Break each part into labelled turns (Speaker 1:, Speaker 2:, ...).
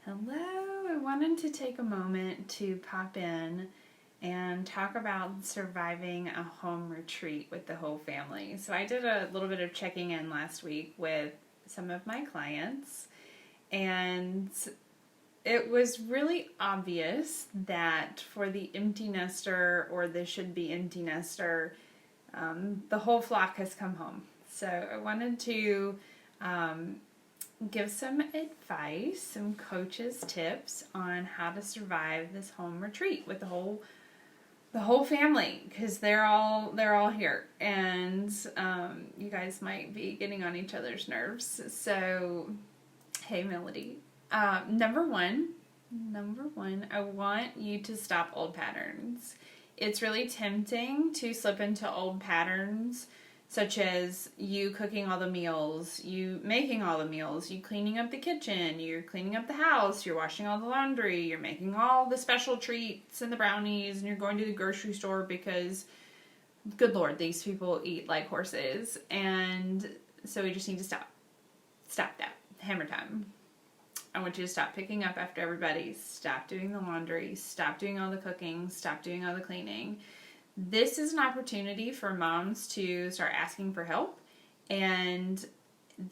Speaker 1: Hello, I wanted to take a moment to pop in and talk about surviving a home retreat with the whole family. So, I did a little bit of checking in last week with some of my clients, and it was really obvious that for the empty nester or the should be empty nester, the whole flock has come home. So, I wanted to give some advice, some coaches tips on how to survive this home retreat with the whole family, because they're all here, and you guys might be getting on each other's nerves. So, hey, Melody. Number one, I want you to stop old patterns. It's really tempting to slip into old patterns, such as you cooking all the meals, you making all the meals, you cleaning up the kitchen, you're cleaning up the house, you're washing all the laundry, you're making all the special treats and the brownies, and you're going to the grocery store because, good Lord, these people eat like horses. And so we just need to stop. Stop that. Hammer time. I want you to stop picking up after everybody. Stop doing the laundry. Stop doing all the cooking. Stop doing all the cleaning. This is an opportunity for moms to start asking for help. And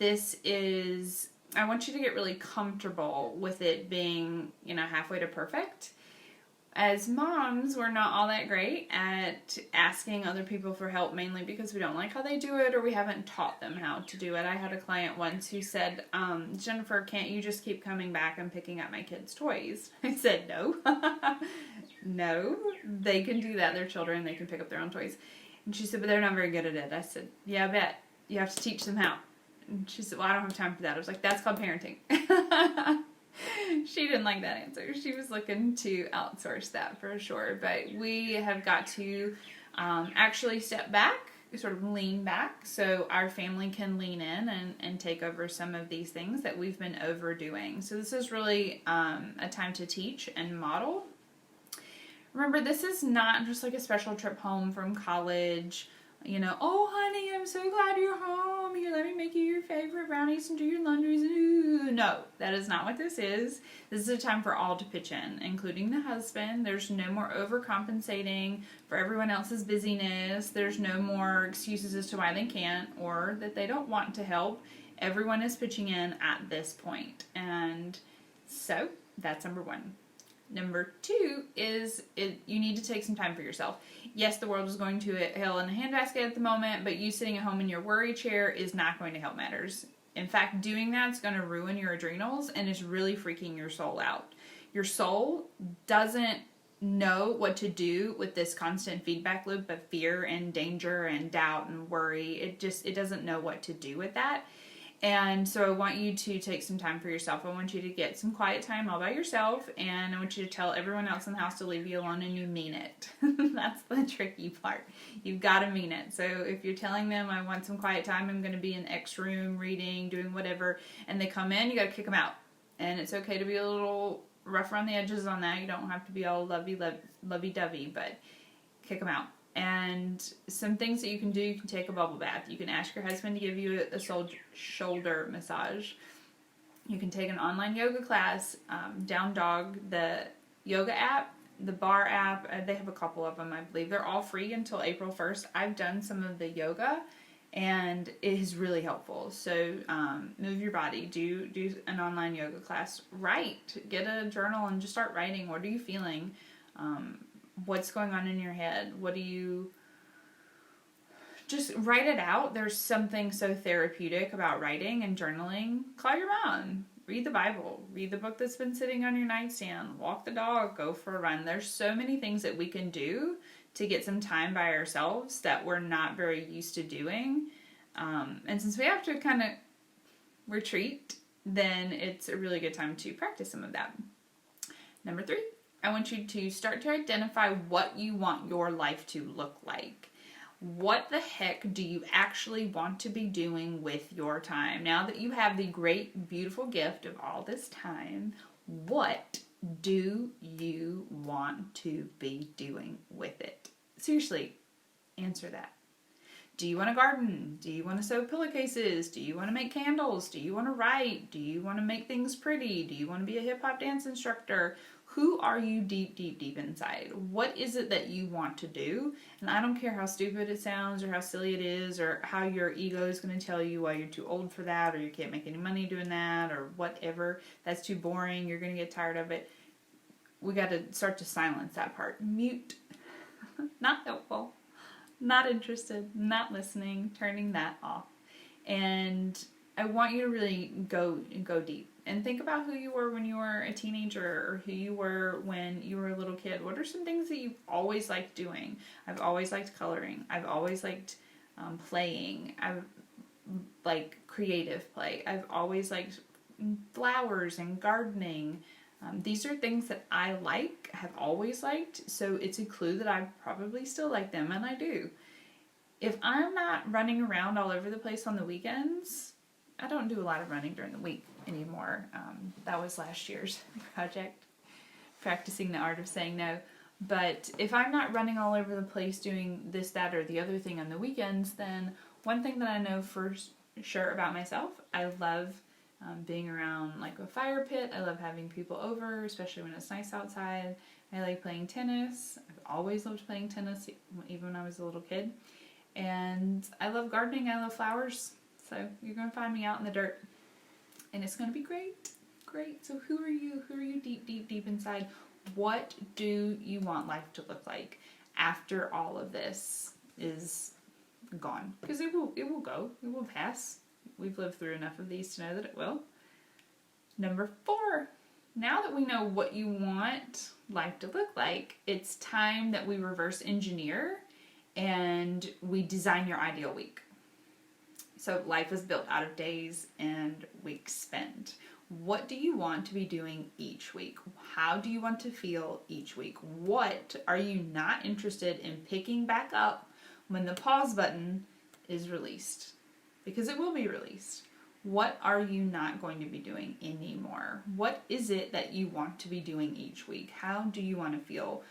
Speaker 1: I want you to get really comfortable with it being, halfway to perfect. As moms, we're not all that great at asking other people for help, mainly because we don't like how they do it or we haven't taught them how to do it. I had a client once who said, Jennifer, can't you just keep coming back and picking up my kids' toys? I said, no. No, they can do that. They're children. They can pick up their own toys. And she said, but they're not very good at it. I said, yeah, I bet. You have to teach them how. And she said, well, I don't have time for that. I was like, that's called parenting. She didn't like that answer. She was looking to outsource that for sure. But we have got to actually step back, sort of lean back, so our family can lean in and take over some of these things that we've been overdoing. So this is really a time to teach and model. Remember, this is not just like a special trip home from college. Oh, honey, I'm so glad you're home. Here, let me make you your favorite brownies and do your laundries. Ooh. No, that is not what this is. This is a time for all to pitch in, including the husband. There's no more overcompensating for everyone else's busyness. There's no more excuses as to why they can't or that they don't want to help. Everyone is pitching in at this point. And so, that's number one. Number two is you need to take some time for yourself. Yes, the world is going to hell in a handbasket at the moment, but you sitting at home in your worry chair is not going to help matters. In fact, doing that is going to ruin your adrenals and is really freaking your soul out. Your soul doesn't know what to do with this constant feedback loop of fear and danger and doubt and worry. It doesn't know what to do with that. And so I want you to take some time for yourself. I want you to get some quiet time all by yourself, and I want you to tell everyone else in the house to leave you alone, and you mean it. That's the tricky part. You've got to mean it. So if you're telling them, I want some quiet time, I'm going to be in X room reading, doing whatever, and they come in, you got to kick them out. And it's okay to be a little rough around the edges on that. You don't have to be all lovey-dovey, but kick them out. And some things that you can do, you can take a bubble bath. You can ask your husband to give you a shoulder massage. You can take an online yoga class, Down Dog, the yoga app, the bar app. They have a couple of them, I believe. They're all free until April 1st. I've done some of the yoga, and it is really helpful. So move your body. Do an online yoga class. Write. Get a journal and just start writing. What are you feeling? What's going on in your head? Just write it out. There's something so therapeutic about writing and journaling. Call your mom. Read the Bible. Read the book that's been sitting on your nightstand. Walk the dog. Go for a run. There's so many things that we can do to get some time by ourselves that we're not very used to doing. And since we have to kind of retreat, then it's a really good time to practice some of that. Number 3. I want you to start to identify what you want your life to look like. What the heck do you actually want to be doing with your time? Now that you have the great, beautiful gift of all this time, what do you want to be doing with it? Seriously, answer that. Do you want to garden? Do you want to sew pillowcases? Do you want to make candles? Do you want to write? Do you want to make things pretty? Do you want to be a hip hop dance instructor? Who are you deep, deep, deep inside? What is it that you want to do? And I don't care how stupid it sounds or how silly it is or how your ego is going to tell you why you're too old for that or you can't make any money doing that or whatever. That's too boring. You're going to get tired of it. We got to start to silence that part. Mute. Not helpful. Not interested, not listening, turning that off. And I want you to really go deep and think about who you were when you were a teenager or who you were when you were a little kid. What are some things that you've always liked doing? I've always liked coloring. I've always liked playing. I've like creative play. I've always liked flowers and gardening. These are things that I like, have always liked, so it's a clue that I probably still like them, and I do. If I'm not running around all over the place on the weekends, I don't do a lot of running during the week anymore. That was last year's project, practicing the art of saying no. But if I'm not running all over the place doing this, that, or the other thing on the weekends, then one thing that I know for sure about myself, I love being around like a fire pit. I love having people over, especially when it's nice outside. I like playing tennis. I've always loved playing tennis, even when I was a little kid. And I love gardening. I love flowers. So you're going to find me out in the dirt. And it's going to be great. Great. So who are you? Who are you deep, deep, deep inside? What do you want life to look like after all of this is gone? Because it will go. It will pass. We've lived through enough of these to know that it will. Number 4. Now that we know what you want life to look like, it's time that we reverse engineer and we design your ideal week. So life is built out of days and weeks spent. What do you want to be doing each week? How do you want to feel each week? What are you not interested in picking back up when the pause button is released? Because it will be released. What are you not going to be doing anymore? What is it that you want to be doing each week? How do you want to feel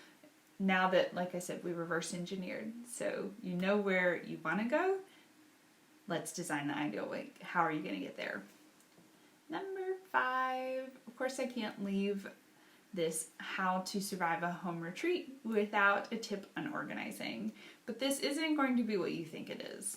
Speaker 1: now that, like I said, we reverse engineered? So you know where you want to go. Let's design the ideal week. How are you going to get there? Number 5. Of course, I can't leave this how to survive a home retreat without a tip on organizing. But this isn't going to be what you think it is.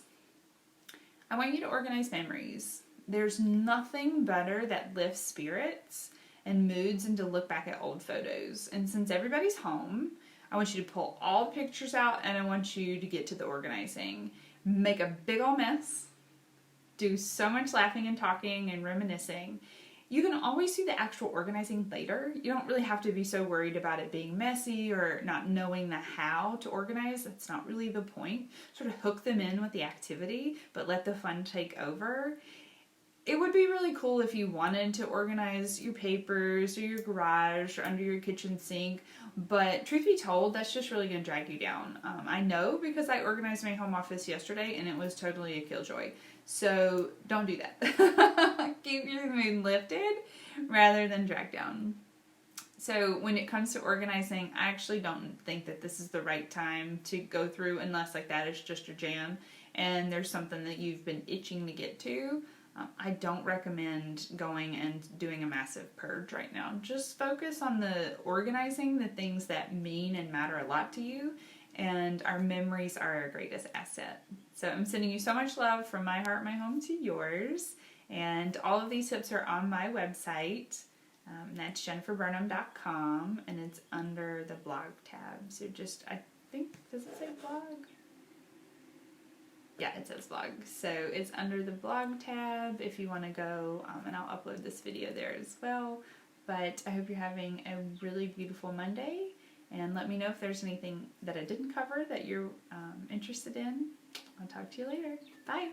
Speaker 1: I want you to organize memories. There's nothing better that lifts spirits and moods than to look back at old photos. And since everybody's home, I want you to pull all the pictures out and I want you to get to the organizing. Make a big old mess. Do so much laughing and talking and reminiscing. You can always do the actual organizing later. You don't really have to be so worried about it being messy or not knowing the how to organize. That's not really the point. Sort of hook them in with the activity, but let the fun take over. It would be really cool if you wanted to organize your papers or your garage or under your kitchen sink, but truth be told, that's just really going to drag you down. I know because I organized my home office yesterday and it was totally a killjoy. So don't do that. Keep your mood lifted rather than dragged down. So when it comes to organizing, I actually don't think that this is the right time to go through unless like that is just your jam and there's something that you've been itching to get to. I don't recommend going and doing a massive purge right now. Just focus on the organizing the things that mean and matter a lot to you, and our memories are our greatest asset. So I'm sending you so much love from my heart, my home to yours, and all of these tips are on my website. That's jenniferburnham.com, and it's under the blog tab. So just, I think, does it say blog? Yeah, it says blog. So it's under the blog tab if you want to go, and I'll upload this video there as well. But I hope you're having a really beautiful Monday, and let me know if there's anything that I didn't cover that you're interested in. I'll talk to you later. Bye.